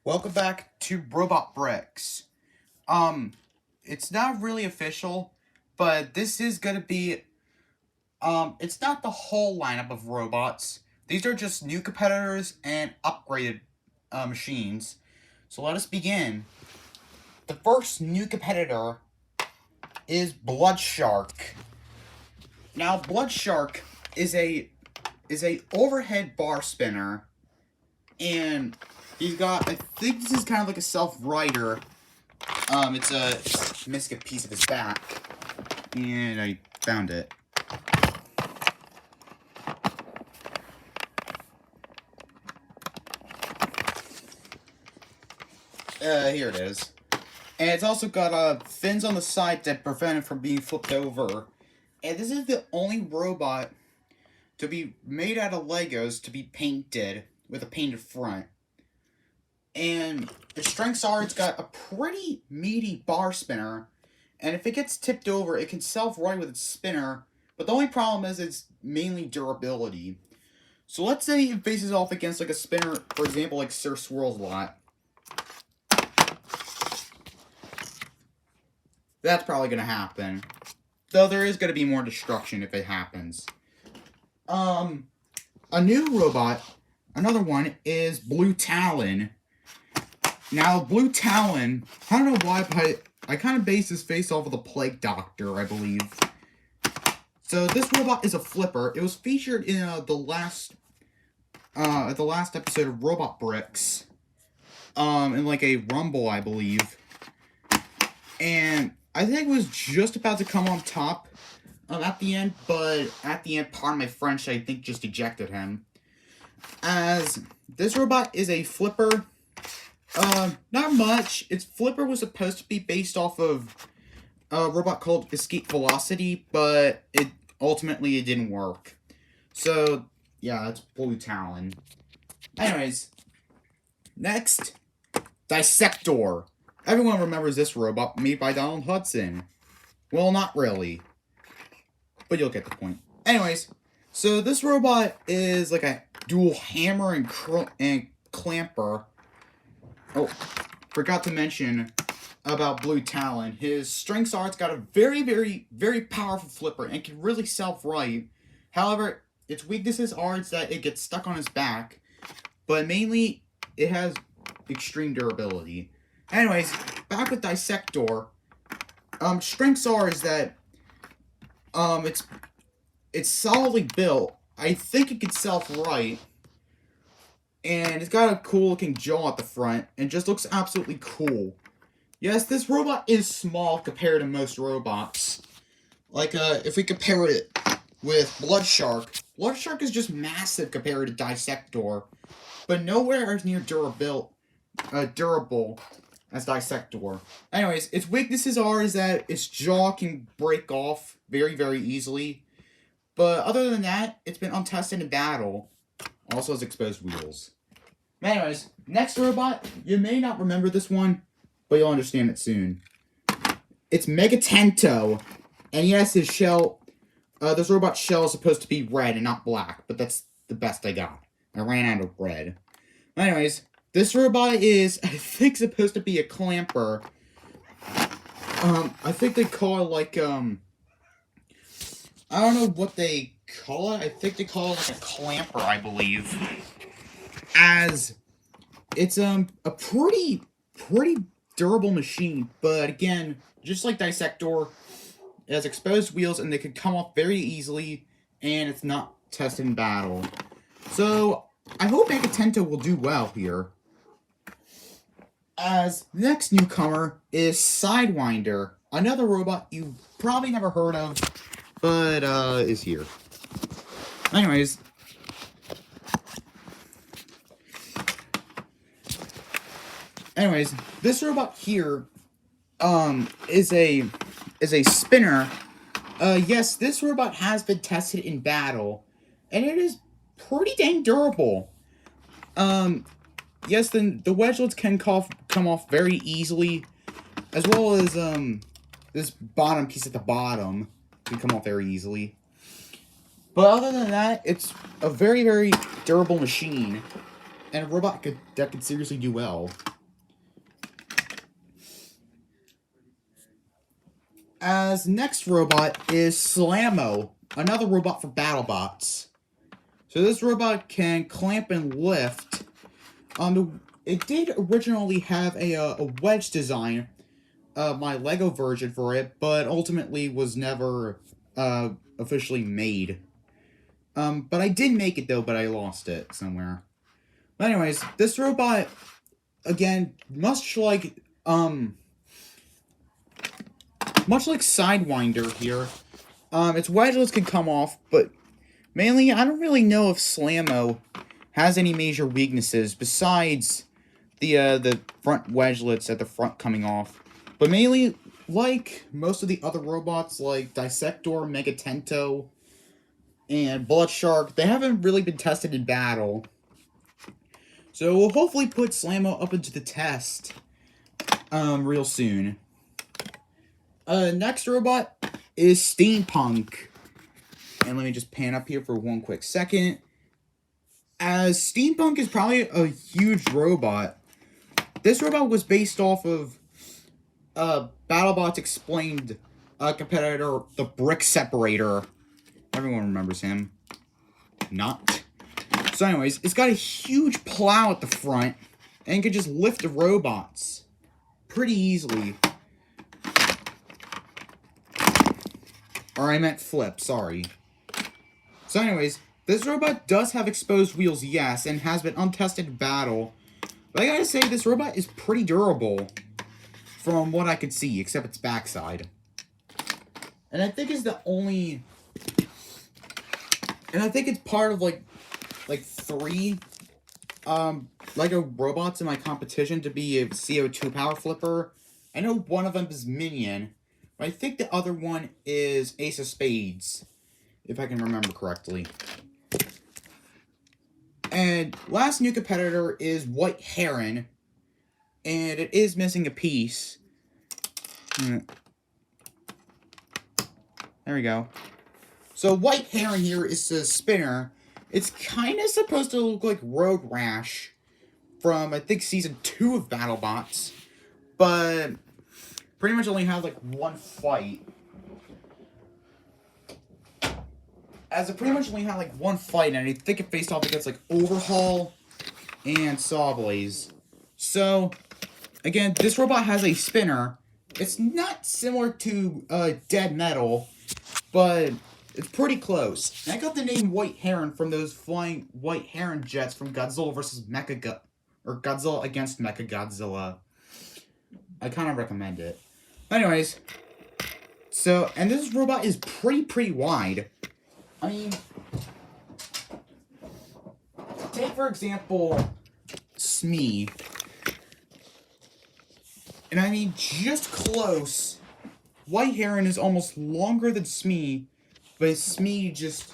Welcome back to Robot Bricks. It's not really official, but this is gonna be, it's not the whole lineup of robots. These are just new competitors and upgraded, machines. So let us begin. The first new competitor is Blood Shark. Now, Blood Shark is a overhead bar spinner, and he's got, I think this is kind of like a self-rider. It's missing a piece of his back, and I found it. Here it is. And it's also got, fins on the side that prevent it from being flipped over. And this is the only robot to be made out of Legos to be painted with a painted front. And the strengths are it's got a pretty meaty bar spinner, and if it gets tipped over, it can self-right with its spinner, but the only problem is it's mainly durability. So let's say it faces off against like a spinner, for example, like Sir Swirl's Lot. That's probably going to happen. Though there is going to be more destruction if it happens. A new robot, another one, is Blue Talon. Now, Blue Talon, I don't know why, but I kind of based his face off of the Plague Doctor, I believe. So this robot is a flipper. It was featured in the last episode of Robot Bricks, in like a rumble, I believe. And I think it was just about to come on top at the end, but at the end, pardon my French, I think just ejected him. As this robot is a flipper. Not much. Its flipper was supposed to be based off of a robot called Escape Velocity, but it didn't work. So, yeah, that's Blue Talon. Anyways, next, Dissector. Everyone remembers this robot made by Donald Hudson. Well, not really, but you'll get the point. Anyways, so this robot is like a dual hammer and clamper. Oh, forgot to mention about Blue Talon. His strengths are it's got a very, very, very powerful flipper and can really self-right. However, its weaknesses are it's that it gets stuck on his back, but mainly it has extreme durability. Anyways, back with Dissector. Strengths are is that it's solidly built. I think it can self-right. And it's got a cool looking jaw at the front, and just looks absolutely cool. Yes, this robot is small compared to most robots. Like, if we compare it with Blood Shark is just massive compared to Dissector, but nowhere as near durable as Dissector. Anyways, its weaknesses are is that its jaw can break off very, very easily, but other than that, it's been untested in battle. Also has exposed wheels. Anyways, next robot, you may not remember this one, but you'll understand it soon. It's Megatento. And yes, his shell, this robot's shell is supposed to be red and not black, but that's the best I got. I ran out of red. Anyways, this robot is, I think, supposed to be a clamper. I think they call it like, I don't know what they call it. I think they call it like a clamper, I believe. As it's a pretty durable machine, but again, just like Dissector, it has exposed wheels and they can come off very easily, and it's not tested in battle. So I hope Megatento will do well here. As the next newcomer is Sidewinder, another robot you probably never heard of, but is here. Anyways, this robot here is a spinner. Yes, this robot has been tested in battle, and it is pretty dang durable. Yes, the wedgelets can come off very easily, as well as this bottom piece at the bottom can come off very easily. But other than that, it's a very, very durable machine, and a robot that could seriously do well. As next robot is Slammo, another robot for BattleBots. So this robot can clamp and lift. It did originally have a wedge design, my Lego version for it, but ultimately was never officially made. But I did make it though, but I lost it somewhere. But anyways, this robot, again, much like Sidewinder here, its wedgelets can come off, but mainly I don't really know if Slammo has any major weaknesses besides the front wedgelets at the front coming off. But mainly, like most of the other robots, like Dissector, Megatento, and Bloodshark, they haven't really been tested in battle. So we'll hopefully put Slammo up into the test real soon. Next robot is Steampunk. And let me just pan up here for one quick second. As Steampunk is probably a huge robot. This robot was based off of BattleBots Explained competitor, the Brick Separator. Everyone remembers him. Not. So anyways, it's got a huge plow at the front, and can just lift the robots pretty easily. Or I meant flip, sorry. So anyways, this robot does have exposed wheels, yes, and has been untested in battle. But I gotta say, this robot is pretty durable from what I could see, except its backside. And I think it's the only... And I think it's part of, like 3 Lego robots in my competition to be a CO2 power flipper. I know one of them is Minion, but I think the other one is Ace of Spades, if I can remember correctly. And last new competitor is White Heron, and it is missing a piece. There we go. So White Heron here is a spinner. It's kind of supposed to look like Road Rash from, I think, Season 2 of BattleBots, but pretty much only had, like, one fight. As it pretty much only had, like, one fight, and I think it faced off against, like, Overhaul and Sawblaze. So, again, this robot has a spinner. It's not similar to Dead Metal, but it's pretty close. And I got the name White Heron from those flying White Heron jets from Godzilla vs. Godzilla against Mechagodzilla. I kind of recommend it. Anyways, so, and this robot is pretty wide. I mean, take for example, Smee. And I mean, just close. White Heron is almost longer than Smee, but Smee just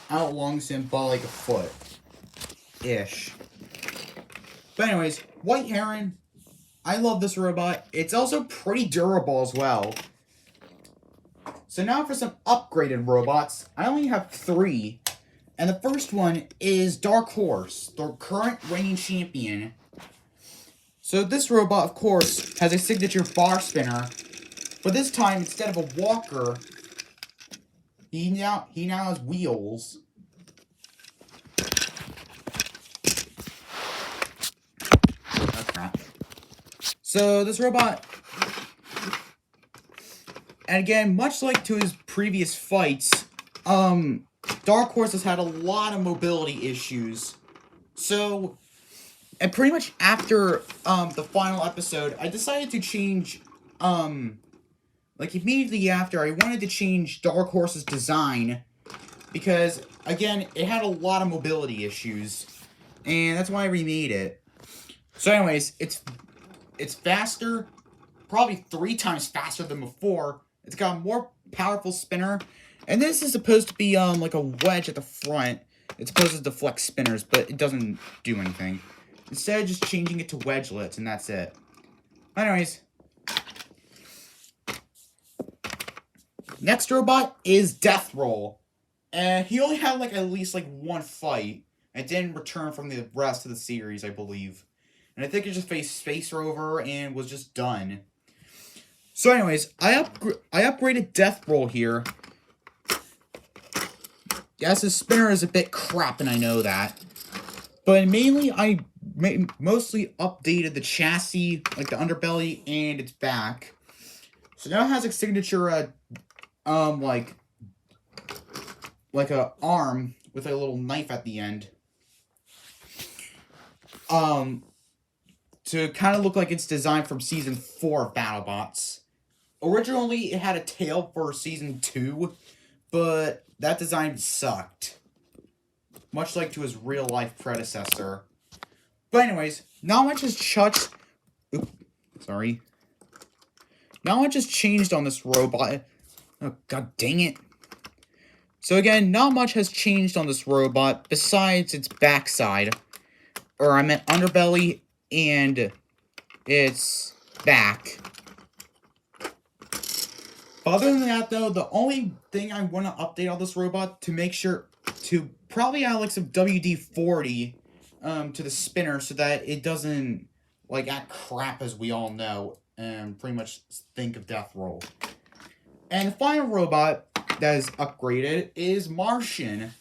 outlongs him by like a foot-ish. But anyways, White Heron, I love this robot. It's also pretty durable as well. So now for some upgraded robots. I only have 3. And the first one is Dark Horse, the current reigning champion. So this robot, of course, has a signature bar spinner. But this time, instead of a walker, he now has wheels. Oh, crap. So this robot, and again, much like to his previous fights, Dark Horse has had a lot of mobility issues. So, and pretty much after the final episode, I decided to change, like immediately after, I wanted to change Dark Horse's design, because, again, it had a lot of mobility issues, and that's why I remade it. So anyways, it's faster, probably 3 times faster than before. It's got a more powerful spinner, and this is supposed to be, like a wedge at the front. It's supposed to deflect spinners, but it doesn't do anything. Instead of just changing it to wedgelets, and that's it. Anyways. Next robot is Death Roll. And he only had, like, at least, like, 1 fight. And didn't return from the rest of the series, I believe. And I think he just faced Space Rover and was just done. So anyways, I upgraded Death Roll here. Yes, the spinner is a bit crap, and I know that. But mainly, I mostly updated the chassis, like the underbelly and its back. So now it has a signature, like a arm with a little knife at the end. To kind of look like it's designed from Season 4 of BattleBots. Originally, it had a tail for Season 2, but that design sucked. Much like to his real-life predecessor. But anyways, not much has changed. Sorry. Not much has changed on this robot. Oh, god dang it. So again, not much has changed on this robot besides its backside. Or I meant underbelly and its back. Other than that, though, the only thing I want to update on this robot to make sure to probably add like some WD-40 to the spinner so that it doesn't like act crap, as we all know, and pretty much think of Death Roll. And the final robot that is upgraded is Martian.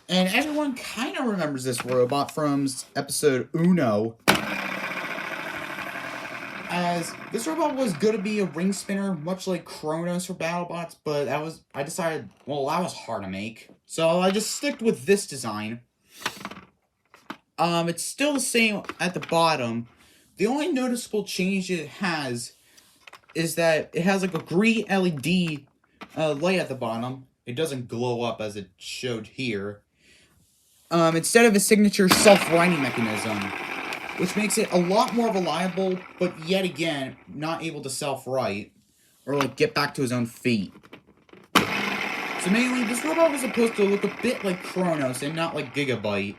And everyone kind of remembers this robot from episode Uno. As this robot was going to be a ring spinner, much like Kronos for BattleBots, but I decided, well, that was hard to make. So I just sticked with this design. It's still the same at the bottom. The only noticeable change it has is that it has like a green LED light at the bottom. It doesn't glow up as it showed here. Instead of a signature self-righting mechanism, which makes it a lot more reliable, but yet again, not able to self-right, or like get back to his own feet. So mainly, this robot was supposed to look a bit like Kronos and not like Gigabyte.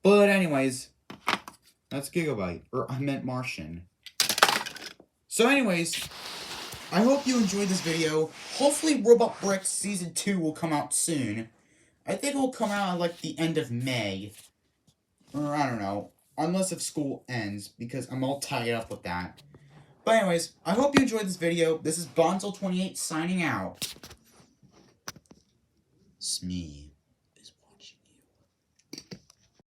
But anyways, that's Gigabyte, or I meant Martian. So anyways, I hope you enjoyed this video. Hopefully Robot Bricks Season 2 will come out soon. I think it will come out at like the end of May. Or I don't know. Unless if school ends, because I'm all tied up with that. But anyways, I hope you enjoyed this video. This is Bonzo28 signing out. Smee.